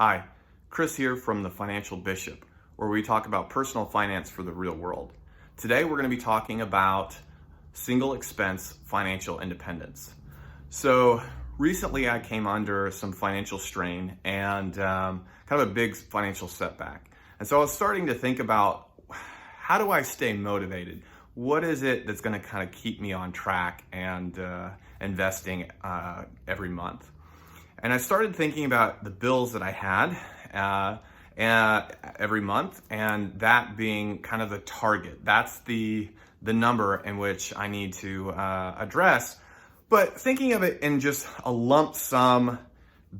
Hi, Chris here from the Financial Bishop, where we talk about personal finance for the real world. Today we're going to be talking about single expense financial independence. So recently I came under some financial strain and kind of a big financial setback. And so I was starting to think about, how do I stay motivated? What is it that's going to kind of keep me on track and investing every month? And I started thinking about the bills that I had every month, and that being kind of the target. That's the number in which I need to address. But thinking of it in just a lump sum,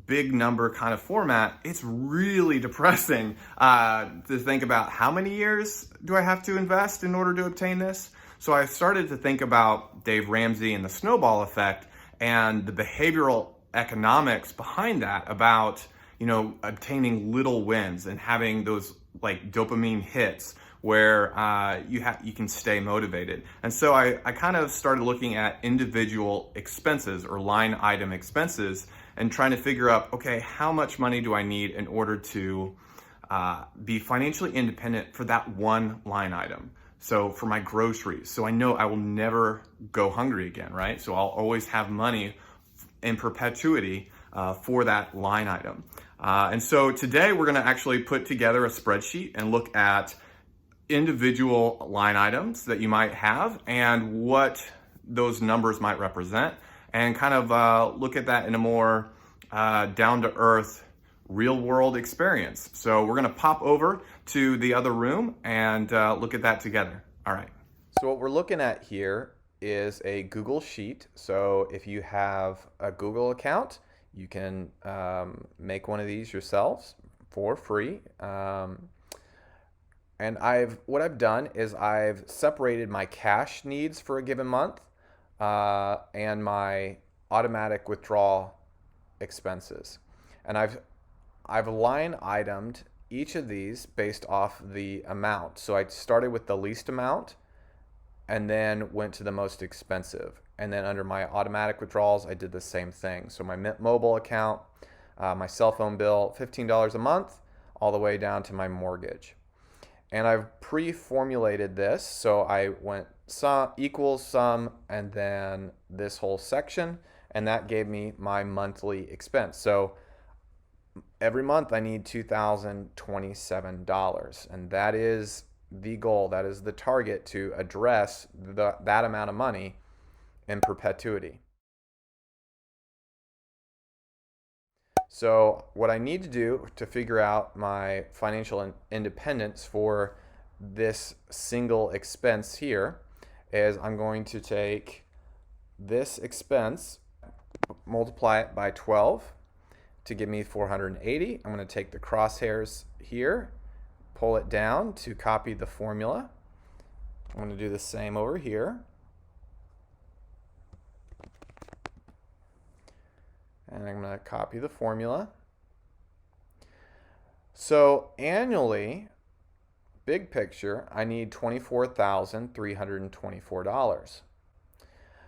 big number kind of format, it's really depressing to think about how many years do I have to invest in order to obtain this. So I started to think about Dave Ramsey and the Snowball effect and the behavioral economics behind that, about obtaining little wins and having those like dopamine hits where you can stay motivated. And so I kind of started looking at individual expenses or line item expenses and trying to figure out, okay, how much money do I need in order to be financially independent for that one line item? So for my groceries, so I know I will never go hungry again, right? So I'll always have money in perpetuity for that line item. And so today we're going to actually put together a spreadsheet and look at individual line items that you might have and what those numbers might represent, and kind of look at that in a more down-to-earth, real-world experience. So we're going to pop over to the other room and look at that together. All right. So what we're looking at here is a Google Sheet. So if you have a Google account, you can make one of these yourselves for free. And what I've done is I've separated my cash needs for a given month and my automatic withdrawal expenses. And I've line itemed each of these based off the amount. So I started with the least amount and then went to the most expensive. And then under my automatic withdrawals, I did the same thing. So my Mint Mobile account, my cell phone bill, $15 a month, all the way down to my mortgage. And I've pre-formulated this. So I went sum equals sum and then this whole section, and that gave me my monthly expense. So every month I need $2,027, and that is the goal, that is the target, to address that amount of money in perpetuity. So what I need to do to figure out my financial independence for this single expense here is I'm going to take this expense, multiply it by 12 to give me 480. I'm going to take the crosshairs here, pull it down to copy the formula. I'm going to do the same over here. And I'm going to copy the formula. So annually, big picture, I need $24,324.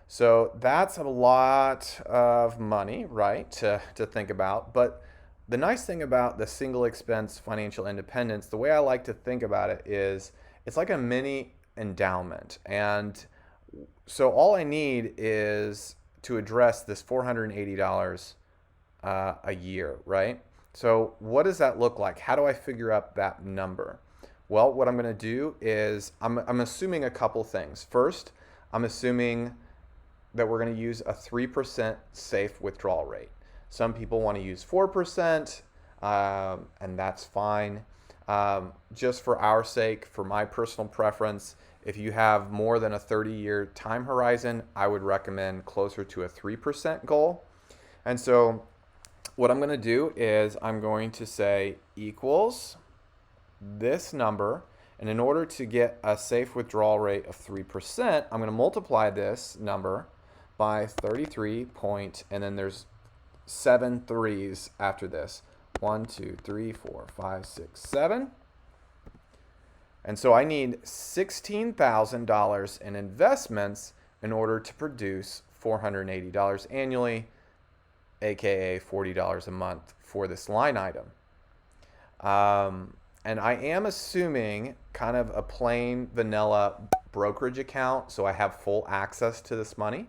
So that's a lot of money, right, to think about. But the nice thing about the single expense financial independence, the way I like to think about it is it's like a mini endowment. And so all I need is to address this $480 a year, right? So what does that look like? How do I figure out that number? Well, what I'm going to do is I'm assuming a couple things. First, I'm assuming that we're going to use a 3% safe withdrawal rate. Some people want to use 4%, and that's fine. Just for our sake, for my personal preference, if you have more than a 30-year time horizon, I would recommend closer to a 3% goal. And so what I'm going to do is I'm going to say equals this number. And in order to get a safe withdrawal rate of 3%, I'm going to multiply this number by 33 point, and then there's 7 threes after this. 1, 2, 3, 4, 5, 6, 7. And so I need $16,000 in investments in order to produce $480 annually, aka $40 a month for this line item. And I am assuming kind of a plain vanilla brokerage account, so I have full access to this money.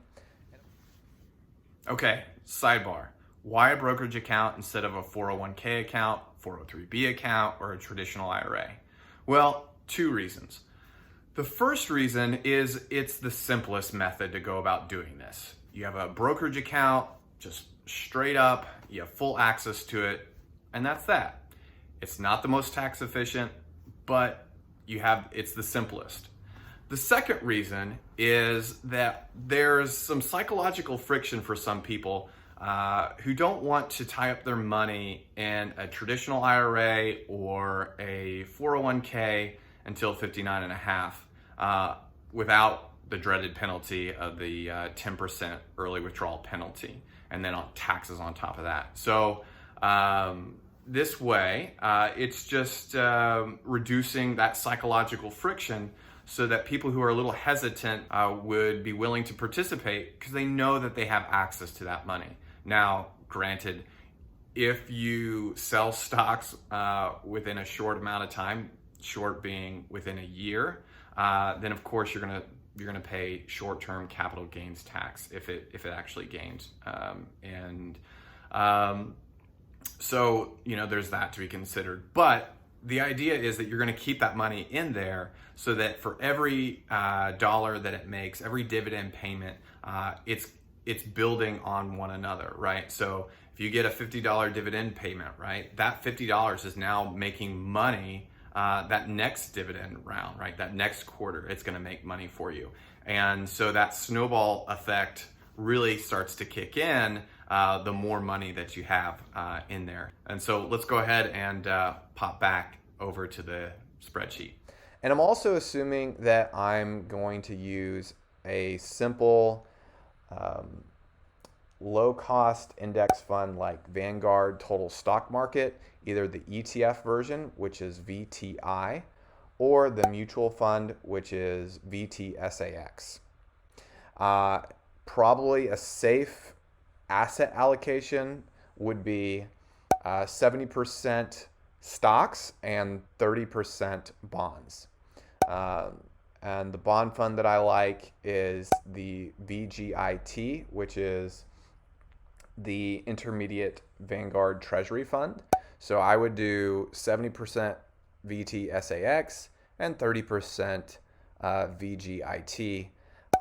Okay, sidebar. Why a brokerage account instead of a 401k account, 403b account, or a traditional IRA? Well, two reasons. The first reason is it's the simplest method to go about doing this. You have a brokerage account, just straight up, you have full access to it, and that's that. It's not the most tax efficient, but it's the simplest. The second reason is that there's some psychological friction for some people who don't want to tie up their money in a traditional IRA or a 401k until 59 and a half without the dreaded penalty of the 10% early withdrawal penalty, and then on taxes on top of that. So this way, it's just reducing that psychological friction so that people who are a little hesitant would be willing to participate because they know that they have access to that money. Now, granted, if you sell stocks within a short amount of time, short being within a year, then of course you're gonna pay short-term capital gains tax if it actually gains, so there's that to be considered. But the idea is that you're going to keep that money in there so that for every dollar that it makes, every dividend payment, it's building on one another, right? So if you get a $50 dividend payment, right, that $50 is now making money that next dividend round, right? That next quarter, it's going to make money for you. And so that snowball effect really starts to kick in the more money that you have in there. And so let's go ahead and pop back over to the spreadsheet. And I'm also assuming that I'm going to use a simple low-cost index fund like Vanguard Total Stock Market, either the ETF version, which is VTI, or the mutual fund, which is VTSAX. Probably a safe asset allocation would be 70% stocks and 30% bonds. And the bond fund that I like is the VGIT, which is the Intermediate Vanguard Treasury Fund. So I would do 70% VTSAX and 30% VGIT.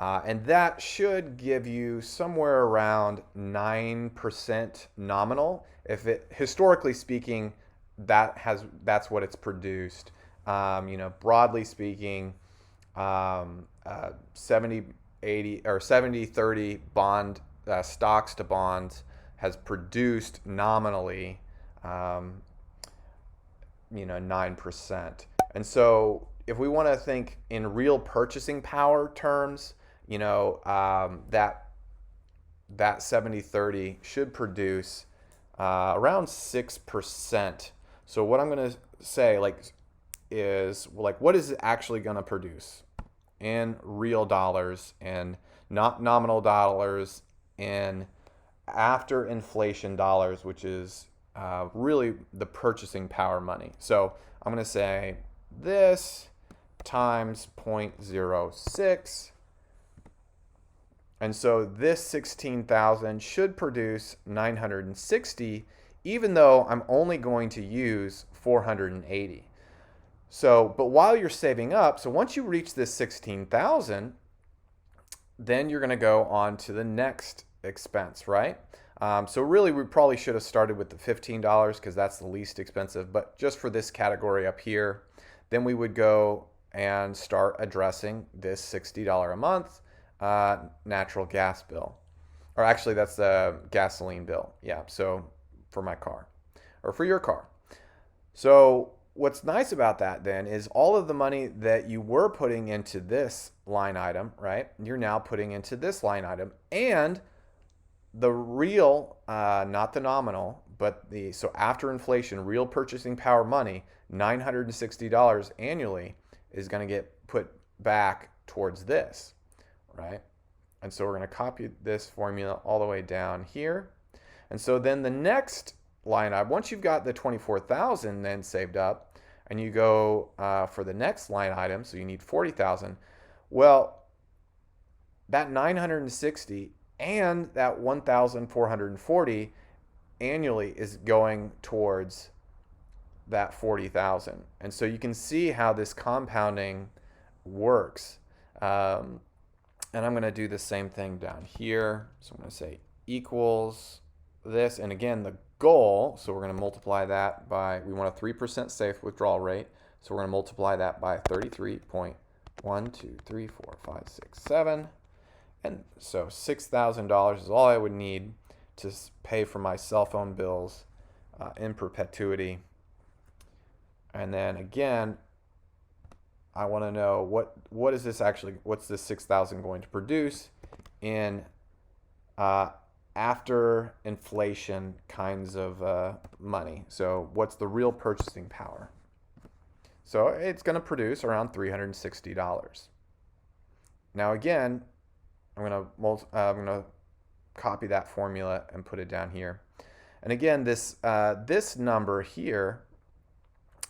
And that should give you somewhere around 9% nominal. If it, historically speaking, that's what it's produced. Broadly speaking, 70, 80 or 70, 30 bond stocks to bonds has produced nominally, 9%. And so if we want to think in real purchasing power terms, that 70-30 should produce around 6%. So what I'm going to say is what is it actually going to produce in real dollars and not nominal dollars in after inflation dollars, which is really the purchasing power money. So I'm going to say this times 0.06. And so this 16,000 should produce 960, even though I'm only going to use 480. So, but while you're saving up, so once you reach this 16,000, then you're going to go on to the next expense, right? So really, we probably should have started with the $15 because that's the least expensive. But just for this category up here, then we would go and start addressing this $60 a month natural gas bill. Or actually, that's the gasoline bill. Yeah, so for my car or for your car. So what's nice about that then is all of the money that you were putting into this line item, right? You're now putting into this line item, and the real, not the nominal, but so after inflation, real purchasing power money, $960 annually is going to get put back towards this, right? And so we're going to copy this formula all the way down here. And so then the next line item, once you've got the 24,000 then saved up, and you go for the next line item, so you need 40,000. Well, that 960 and that 1,440 annually is going towards that 40,000. And so you can see how this compounding works. And I'm going to do the same thing down here. So I'm going to say equals this. And again, the goal, so we're going to multiply that by, we want a 3% safe withdrawal rate. So we're going to multiply that by 33.1234567. And so $6,000 is all I would need to pay for my cell phone bills in perpetuity. And then again, I want to know what is this actually, what's this 6,000 going to produce in after inflation kinds of money. So what's the real purchasing power? So it's going to produce around $360. Now again, I'm going to copy that formula and put it down here. And again, this number here,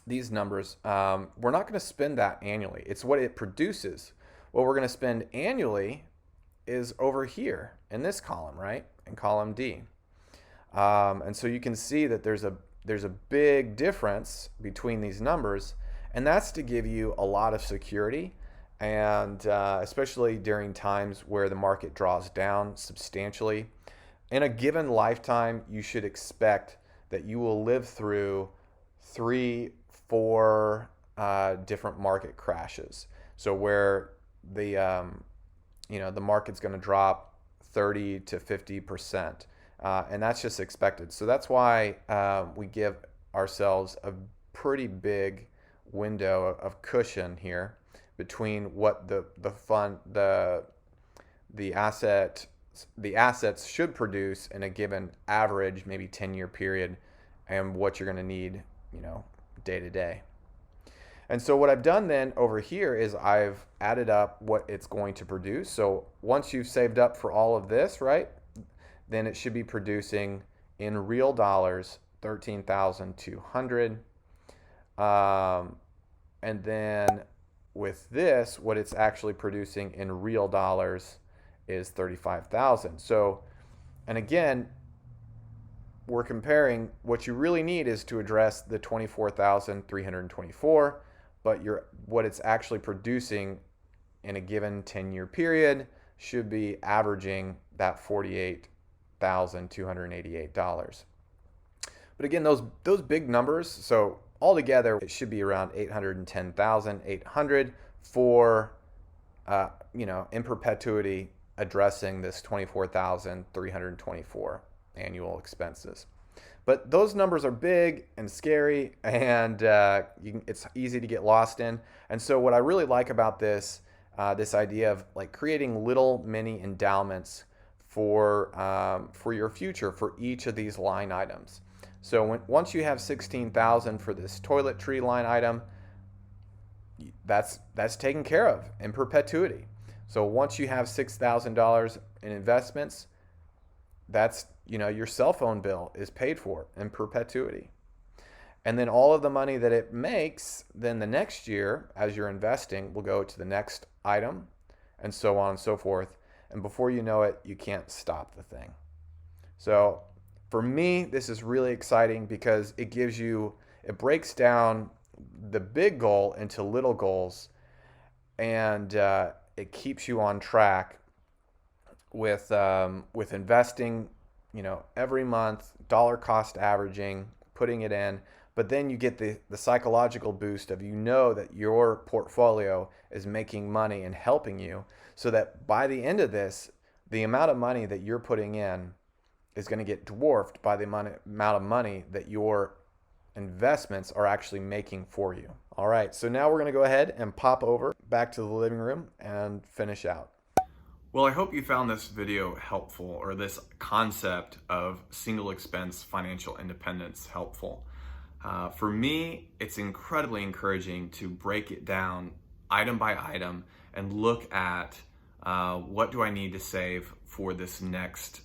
these numbers, we're not going to spend that annually. It's what it produces. What we're going to spend annually is over here in this column, right? In column D. And so you can see that there's a big difference between these numbers, and that's to give you a lot of security, and especially during times where the market draws down substantially. In a given lifetime, you should expect that you will live through 3-4 different market crashes. So where the the market's going to drop 30 to 50%, and that's just expected. So that's why we give ourselves a pretty big window of cushion here between what the assets should produce in a given average, maybe 10-year period, and what you're going to need, day to day. And so what I've done then over here is I've added up what it's going to produce. So once you've saved up for all of this, right, then it should be producing in real dollars 13,200. And then with this, what it's actually producing in real dollars is 35,000. So, and again, we're comparing, what you really need is to address the 24,324, but what it's actually producing in a given 10-year period should be averaging that $48,288. But again, those big numbers, so altogether it should be around 810,800 for in perpetuity addressing this 24,324 annual expenses. But those numbers are big and scary, and it's easy to get lost in. And so what I really like about this idea of like creating little mini endowments for your future for each of these line items. So once you have 16,000 for this toiletry line item, that's taken care of in perpetuity. So once you have $6,000 in investments, that's your cell phone bill is paid for in perpetuity. And then all of the money that it makes, then the next year, as you're investing, will go to the next item, and so on and so forth. And before you know it, you can't stop the thing. So for me, this is really exciting because it breaks down the big goal into little goals, and it keeps you on track with investing, every month, dollar cost averaging, putting it in. But then you get the psychological boost of that your portfolio is making money and helping you, so that by the end of this, the amount of money that you're putting in is going to get dwarfed by the amount of money that your investments are actually making for you. All right, so now we're going to go ahead and pop over back to the living room and finish out. Well, I hope you found this video helpful, or this concept of single expense financial independence helpful. For me, it's incredibly encouraging to break it down item by item and look at what do I need to save for this next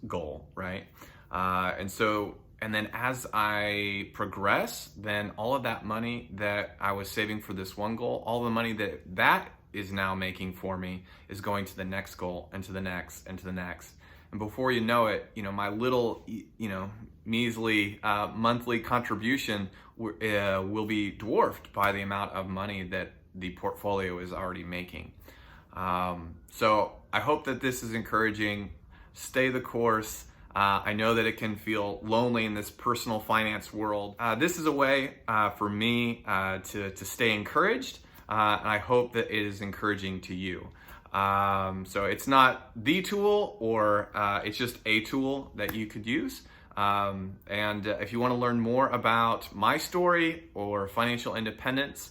goal, right? And then as I progress, then all of that money that I was saving for this one goal, all the money that is now making for me is going to the next goal and to the next and to the next. And before you know it, my little, measly monthly contribution will be dwarfed by the amount of money that the portfolio is already making. So I hope that this is encouraging. Stay the course. I know that it can feel lonely in this personal finance world. This is a way for me to stay encouraged, and I hope that it is encouraging to you. So it's not the tool, or it's just a tool that you could use. And if you want to learn more about my story or financial independence,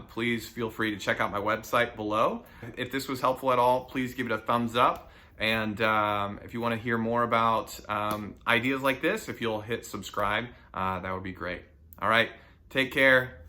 please feel free to check out my website below. If this was helpful at all, please give it a thumbs up. And if you want to hear more about ideas like this, if you'll hit subscribe, that would be great. All right, take care.